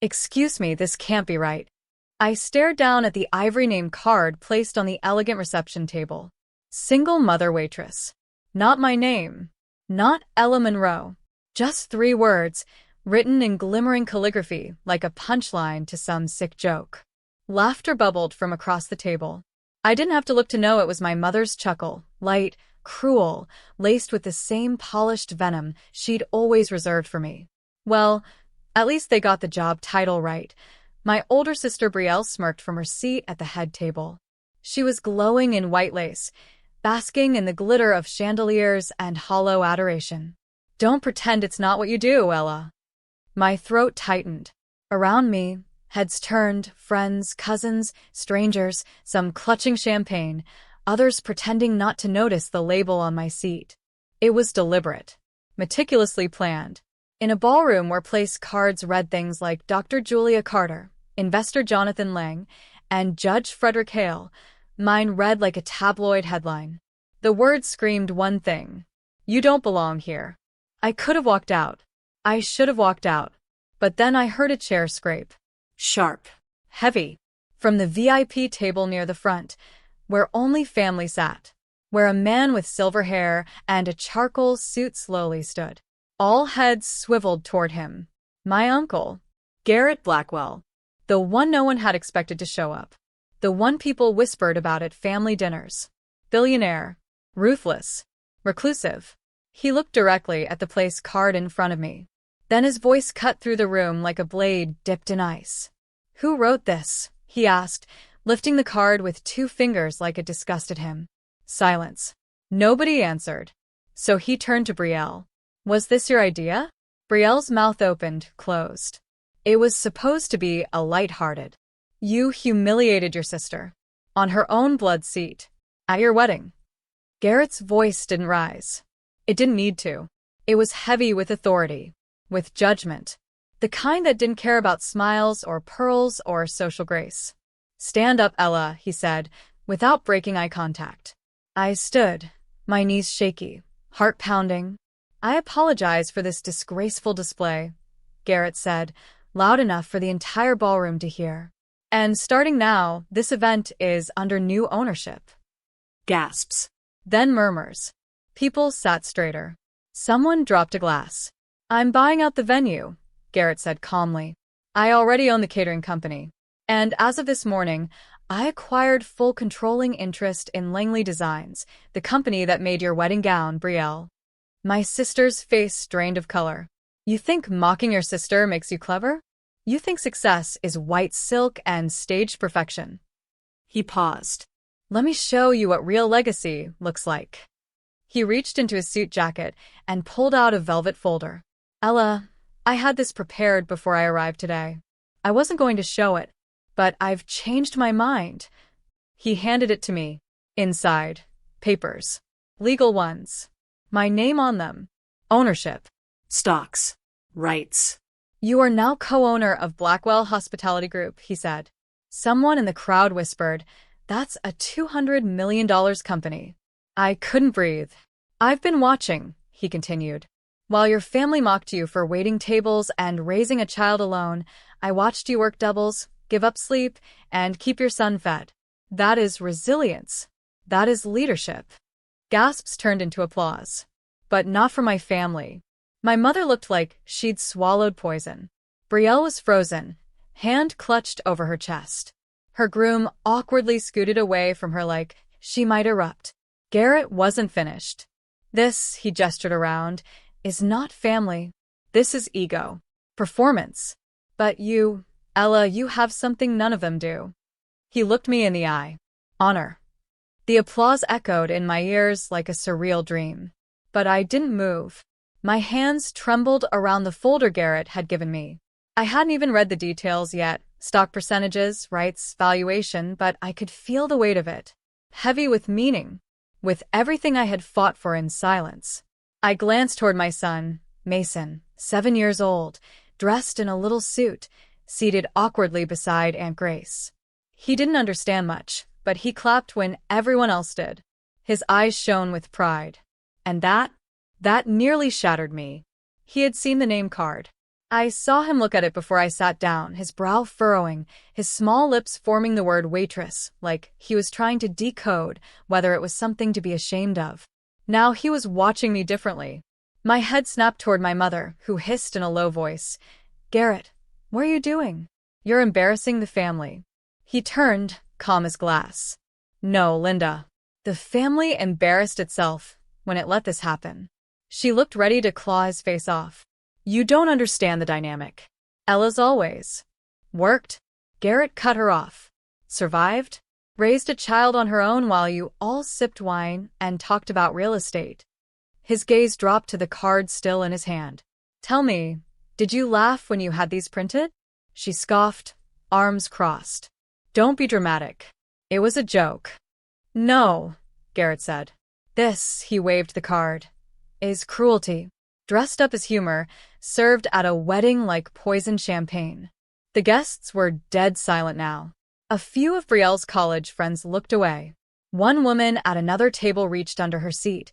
Excuse me, this can't be right. I stared down at the ivory name card placed on the elegant reception table. Single mother waitress. Not my name. Not Ella Monroe. Just 3 words, written in glimmering calligraphy like a punchline to some sick joke. Laughter bubbled from across the table. I didn't have to look to know it was my mother's chuckle, light, cruel, laced with the same polished venom she'd always reserved for me. Well, at least they got the job title right. My older sister Brielle smirked from her seat at the head table. She was glowing in white lace, basking in the glitter of chandeliers and hollow adoration. Don't pretend it's not what you do, Ella. My throat tightened. Around me, heads turned, friends, cousins, strangers, some clutching champagne, others pretending not to notice the label on my seat. It was deliberate, meticulously planned. In a ballroom where place cards read things like Dr. Julia Carter, Investor Jonathan Lang, and Judge Frederick Hale, mine read like a tabloid headline. The words screamed one thing: you don't belong here. I could have walked out. I should have walked out. But then I heard a chair scrape. Sharp. Heavy. From the VIP table near the front, where only family sat, where a man with silver hair and a charcoal suit slowly stood. All heads swiveled toward him. My uncle, Garrett Blackwell. The one no one had expected to show up. The one people whispered about at family dinners. Billionaire. Ruthless. Reclusive. He looked directly at the place card in front of me. Then his voice cut through the room like a blade dipped in ice. Who wrote this? He asked, lifting the card with 2 fingers like it disgusted him. Silence. Nobody answered. So he turned to Brielle. Was this your idea? Brielle's mouth opened, closed. It was supposed to be a light-hearted. You humiliated your sister. On her own blood seat. At your wedding. Garrett's voice didn't rise. It didn't need to. It was heavy with authority. With judgment. The kind that didn't care about smiles or pearls or social grace. Stand up, Ella, he said, without breaking eye contact. I stood, my knees shaky, heart pounding. I apologize for this disgraceful display, Garrett said, loud enough for the entire ballroom to hear. And starting now, this event is under new ownership. Gasps. Then murmurs. People sat straighter. Someone dropped a glass. I'm buying out the venue, Garrett said calmly. I already own the catering company. And as of this morning, I acquired full controlling interest in Langley Designs, the company that made your wedding gown, Brielle. My sister's face drained of color. You think mocking your sister makes you clever? You think success is white silk and staged perfection. He paused. Let me show you what real legacy looks like. He reached into his suit jacket and pulled out a velvet folder. Ella, I had this prepared before I arrived today. I wasn't going to show it, but I've changed my mind. He handed it to me. Inside, papers. Legal ones. My name on them. Ownership. Stocks. Rights. You are now co-owner of Blackwell Hospitality Group, he said. Someone in the crowd whispered, that's a $200 million company. I couldn't breathe. I've been watching, he continued. While your family mocked you for waiting tables and raising a child alone, I watched you work doubles, give up sleep, and keep your son fed. That is resilience. That is leadership. Gasps turned into applause. But not for my family. My mother looked like she'd swallowed poison. Brielle was frozen, hand clutched over her chest. Her groom awkwardly scooted away from her like she might erupt. Garrett wasn't finished. This, he gestured around, is not family. This is ego. Performance. But you, Ella, you have something none of them do. He looked me in the eye. Honor. The applause echoed in my ears like a surreal dream. But I didn't move. My hands trembled around the folder Garrett had given me. I hadn't even read the details yet, stock percentages, rights, valuation, but I could feel the weight of it. Heavy with meaning. With everything I had fought for in silence. I glanced toward my son, Mason, 7 years old, dressed in a little suit, seated awkwardly beside Aunt Grace. He didn't understand much, but he clapped when everyone else did. His eyes shone with pride. And that nearly shattered me. He had seen the name card. I saw him look at it before I sat down, his brow furrowing, his small lips forming the word waitress, like he was trying to decode whether it was something to be ashamed of. Now he was watching me differently. My head snapped toward my mother, who hissed in a low voice, "Garrett, what are you doing? You're embarrassing the family." He turned, calm as glass. "No, Linda. The family embarrassed itself when it let this happen." She looked ready to claw his face off. "You don't understand the dynamic. Ella's always worked." Garrett cut her off. "Survived? Raised a child on her own while you all sipped wine and talked about real estate." His gaze dropped to the card still in his hand. "Tell me, did you laugh when you had these printed?" She scoffed, arms crossed. "Don't be dramatic. It was a joke." "No," Garrett said. "This," he waved the card, "is cruelty. Dressed up as humor, served at a wedding like poisoned champagne." The guests were dead silent now. A few of Brielle's college friends looked away. One woman at another table reached under her seat,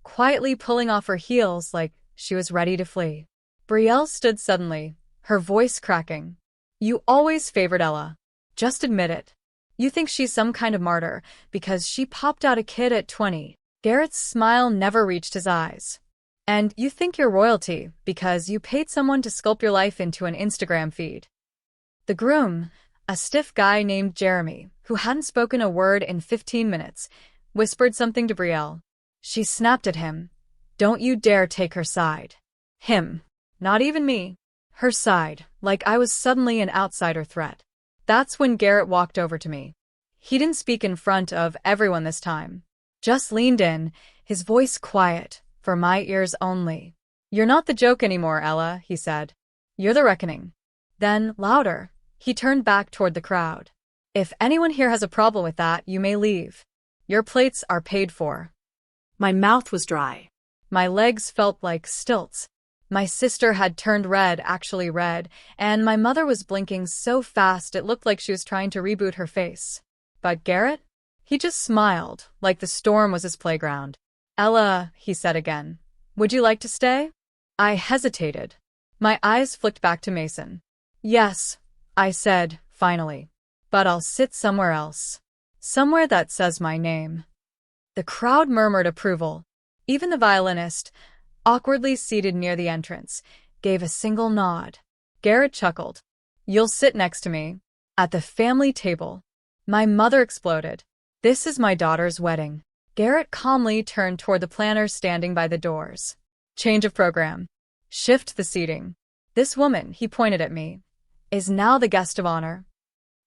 quietly pulling off her heels like she was ready to flee. Brielle stood suddenly, her voice cracking. "You always favored Ella. Just admit it. You think she's some kind of martyr because she popped out a kid at 20. Garrett's smile never reached his eyes. "And you think you're royalty because you paid someone to sculpt your life into an Instagram feed." The groom, a stiff guy named Jeremy, who hadn't spoken a word in 15 minutes, whispered something to Brielle. She snapped at him. "Don't you dare take her side." Him. Not even me. Her side, like I was suddenly an outsider threat. That's when Garrett walked over to me. He didn't speak in front of everyone this time. Just leaned in, his voice quiet, for my ears only. "You're not the joke anymore, Ella," he said. "You're the reckoning." Then, louder, he turned back toward the crowd. "If anyone here has a problem with that, you may leave. Your plates are paid for." My mouth was dry. My legs felt like stilts. My sister had turned red, actually red, and my mother was blinking so fast it looked like she was trying to reboot her face. But Garrett? He just smiled, like the storm was his playground. "Ella," he said again, "would you like to stay?" I hesitated. My eyes flicked back to Mason. "Yes," I said, finally. "But I'll sit somewhere else. Somewhere that says my name." The crowd murmured approval. Even the violinist, awkwardly seated near the entrance, gave a single nod. Garrett chuckled. "You'll sit next to me. At the family table." My mother exploded. "This is my daughter's wedding." Garrett calmly turned toward the planner standing by the doors. "Change of program. Shift the seating. This woman," he pointed at me, "is now the guest of honor."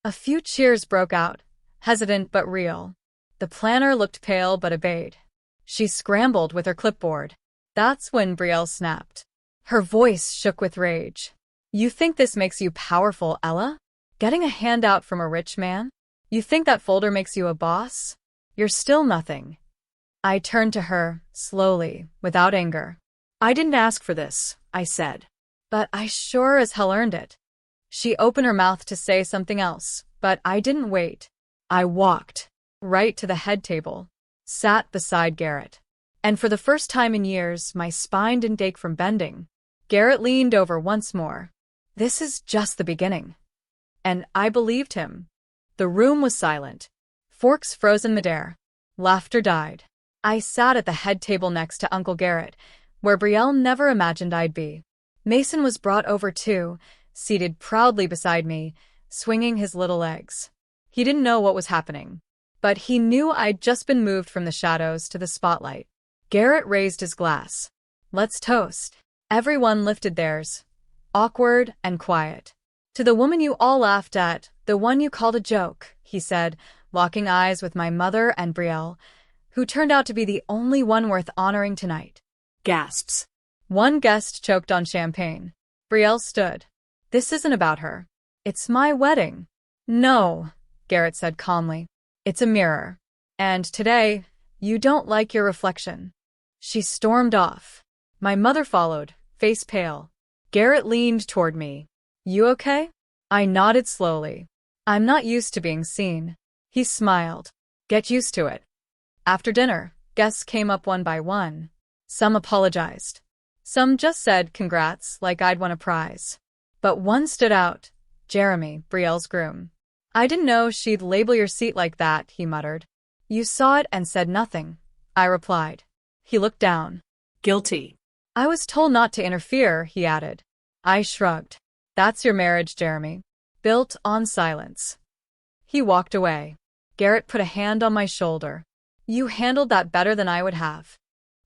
A few cheers broke out, hesitant but real. The planner looked pale but obeyed. She scrambled with her clipboard. That's when Brielle snapped. Her voice shook with rage. "You think this makes you powerful, Ella? Getting a handout from a rich man? You think that folder makes you a boss? You're still nothing." I turned to her, slowly, without anger. "I didn't ask for this," I said. "But I sure as hell earned it." She opened her mouth to say something else, but I didn't wait. I walked right to the head table, sat beside Garrett. And for the first time in years, my spine didn't ache from bending. Garrett leaned over once more. "This is just the beginning." And I believed him. The room was silent. Forks frozen midair. Laughter died. I sat at the head table next to Uncle Garrett, where Brielle never imagined I'd be. Mason was brought over too, seated proudly beside me, swinging his little legs. He didn't know what was happening, but he knew I'd just been moved from the shadows to the spotlight. Garrett raised his glass. "Let's toast." Everyone lifted theirs, awkward and quiet. "To the woman you all laughed at, the one you called a joke," he said, locking eyes with my mother and Brielle, who turned out to be the only one worth honoring tonight. Gasps. One guest choked on champagne. Brielle stood. "This isn't about her. It's my wedding." "No," Garrett said calmly. "It's a mirror. And today, you don't like your reflection." She stormed off. My mother followed, face pale. Garrett leaned toward me. "You okay?" I nodded slowly. "I'm not used to being seen." He smiled. "Get used to it." After dinner, guests came up one by one. Some apologized. Some just said congrats like I'd won a prize. But one stood out. Jeremy, Brielle's groom. I didn't know she'd label your seat like that, he muttered. You saw it and said nothing, I replied. He looked down. Guilty. I was told not to interfere, he added. I shrugged. That's your marriage, Jeremy. Built on silence. He walked away. Garrett put a hand on my shoulder. You handled that better than I would have.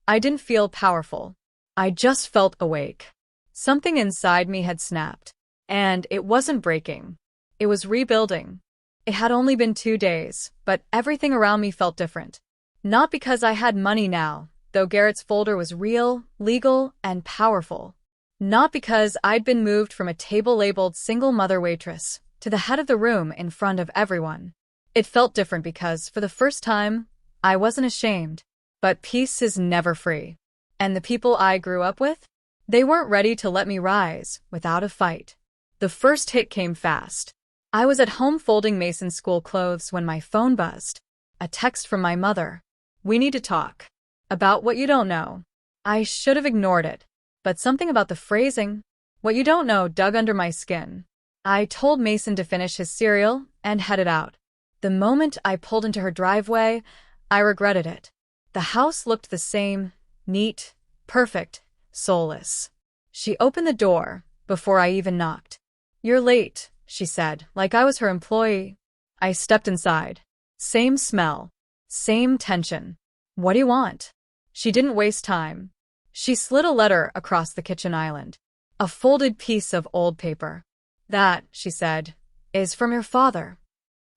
I didn't feel powerful. I just felt awake. Something inside me had snapped. And it wasn't breaking. It was rebuilding. It had only been 2 days, but everything around me felt different. Not because I had money now, though Garrett's folder was real, legal, and powerful. Not because I'd been moved from a table labeled single mother waitress to the head of the room in front of everyone. It felt different because, for the first time, I wasn't ashamed. But peace is never free. And the people I grew up with? They weren't ready to let me rise without a fight. The first hit came fast. I was at home folding Mason's school clothes when my phone buzzed. A text from my mother. We need to talk. About what you don't know. I should have ignored it. But something about the phrasing, what you don't know, dug under my skin. I told Mason to finish his cereal and headed out. The moment I pulled into her driveway, I regretted it. The house looked the same, neat, perfect, soulless. She opened the door before I even knocked. You're late, she said, like I was her employee. I stepped inside. Same smell. Same tension. What do you want? She didn't waste time. She slid a letter across the kitchen island. A folded piece of old paper. That, she said, is from your father.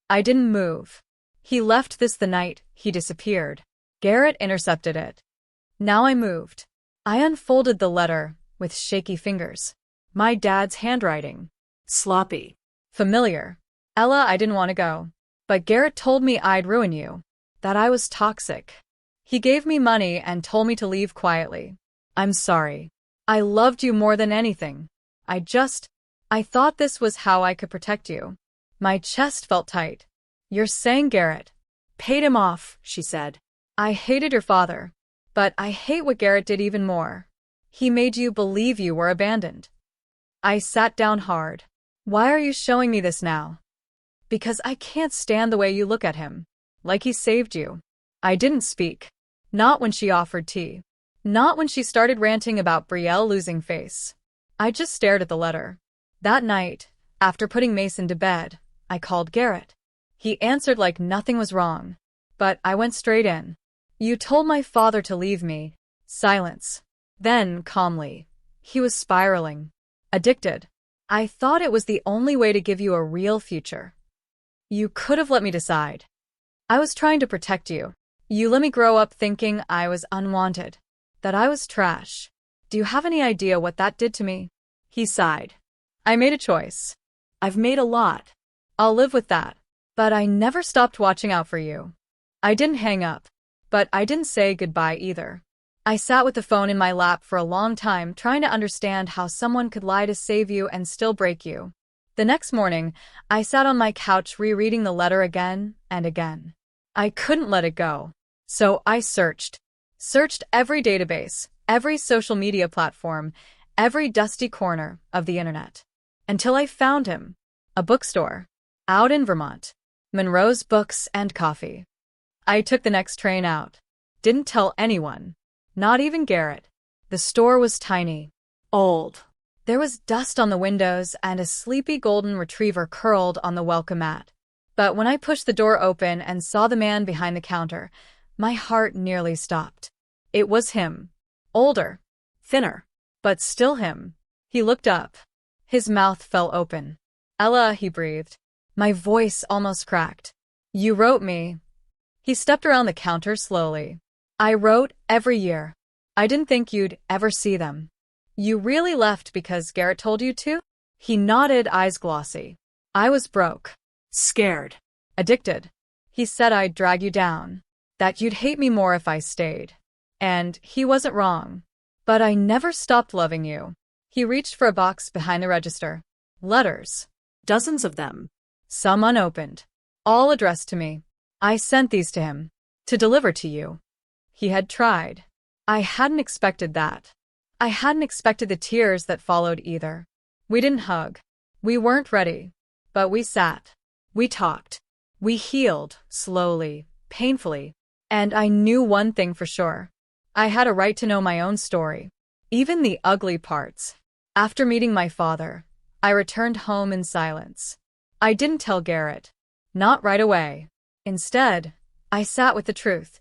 I didn't move. He left this the night he disappeared. Garrett intercepted it. Now I moved. I unfolded the letter with shaky fingers. My dad's handwriting. Sloppy. Familiar. Ella, I didn't want to go. But Garrett told me I'd ruin you. That I was toxic. He gave me money and told me to leave quietly. I'm sorry. I loved you more than anything. I thought this was how I could protect you. My chest felt tight. You're saying Garrett Paid him off, she said. I hated your father. But I hate what Garrett did even more. He made you believe you were abandoned. I sat down hard. Why are you showing me this now? Because I can't stand the way you look at him. Like he saved you. I didn't speak. Not when she offered tea. Not when she started ranting about Brielle losing face. I just stared at the letter. That night, after putting Mason to bed, I called Garrett. He answered like nothing was wrong. But I went straight in. You told my father to leave me. Silence. Then, calmly. He was spiraling. Addicted. I thought it was the only way to give you a real future. You could have let me decide. I was trying to protect you. You let me grow up thinking I was unwanted. That I was trash. Do you have any idea what that did to me? He sighed. I made a choice. I've made a lot. I'll live with that. But I never stopped watching out for you. I didn't hang up. But I didn't say goodbye either. I sat with the phone in my lap for a long time trying to understand how someone could lie to save you and still break you. The next morning, I sat on my couch rereading the letter again and again. I couldn't let it go. So I searched. Searched every database, every social media platform, every dusty corner of the internet. Until I found him. A bookstore. Out in Vermont. Monroe's Books and Coffee. I took the next train out. Didn't tell anyone. Not even Garrett. The store was tiny. Old. There was dust on the windows and a sleepy golden retriever curled on the welcome mat. But when I pushed the door open and saw the man behind the counter, my heart nearly stopped. It was him. Older. Thinner. But still him. He looked up. His mouth fell open. Ella, he breathed. My voice almost cracked. You wrote me. He stepped around the counter slowly. I wrote every year. I didn't think you'd ever see them. You really left because Garrett told you to? He nodded, eyes glossy. I was broke. Scared. Addicted. He said I'd drag you down. That you'd hate me more if I stayed. And he wasn't wrong. But I never stopped loving you. He reached for a box behind the register. Letters. Dozens of them. Some unopened. All addressed to me. I sent these to him. To deliver to you. He had tried. I hadn't expected that. I hadn't expected the tears that followed either. We didn't hug. We weren't ready. But we sat. We talked. We healed, slowly, painfully. And I knew one thing for sure. I had a right to know my own story. Even the ugly parts. After meeting my father, I returned home in silence. I didn't tell Garrett. Not right away. Instead, I sat with the truth.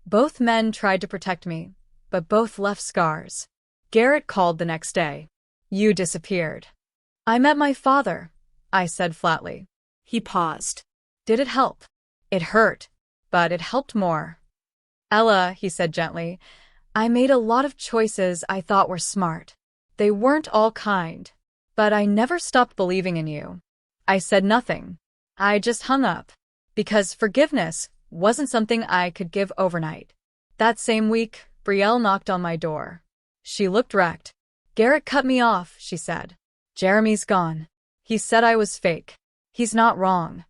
Both men tried to protect me, but both left scars. Garrett called the next day. You disappeared. I met my father, I said flatly. He paused. Did it help? It hurt, but it helped more. Ella, he said gently, I made a lot of choices I thought were smart. They weren't all kind, but I never stopped believing in you. I said nothing. I just hung up. Because forgiveness wasn't something I could give overnight. That same week, Brielle knocked on my door. She looked wrecked. Garrett cut me off, she said. Jeremy's gone. He said I was fake. He's not wrong.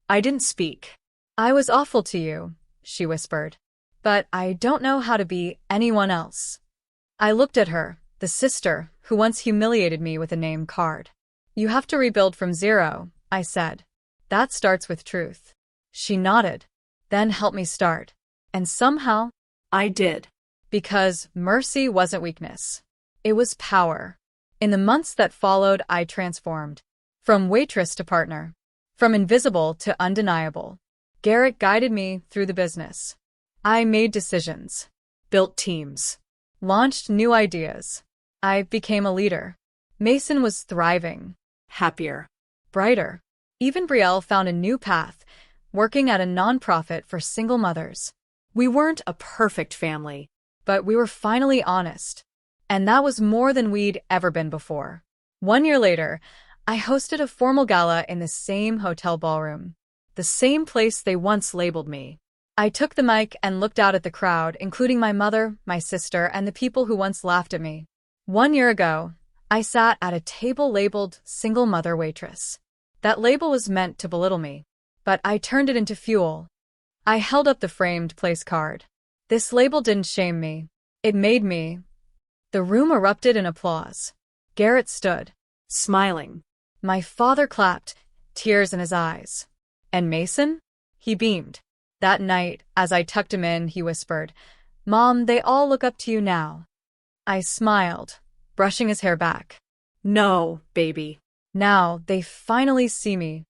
I didn't speak. I was awful to you, she whispered. But I don't know how to be anyone else. I looked at her, the sister who once humiliated me with a name card. You have to rebuild from zero, I said. That starts with truth. She nodded. Then help me start. And somehow, I did. Because mercy wasn't weakness. It was power. In the months that followed, I transformed. From waitress to partner. From invisible to undeniable. Garrett guided me through the business. I made decisions. Built teams. Launched new ideas. I became a leader. Mason was thriving. Happier. Brighter. Even Brielle found a new path, working at a nonprofit for single mothers. We weren't a perfect family. But we were finally honest. And that was more than we'd ever been before. 1 year later, I hosted a formal gala in the same hotel ballroom. The same place they once labeled me. I took the mic and looked out at the crowd, including my mother, my sister, and the people who once laughed at me. 1 year ago, I sat at a table labeled Single Mother Waitress. That label was meant to belittle me. But I turned it into fuel. I held up the framed place card. This label didn't shame me. It made me. The room erupted in applause. Garrett stood, smiling. My father clapped, tears in his eyes. And Mason? He beamed. That night, as I tucked him in, he whispered, Mom, they all look up to you now. I smiled, brushing his hair back. No, baby. Now they finally see me,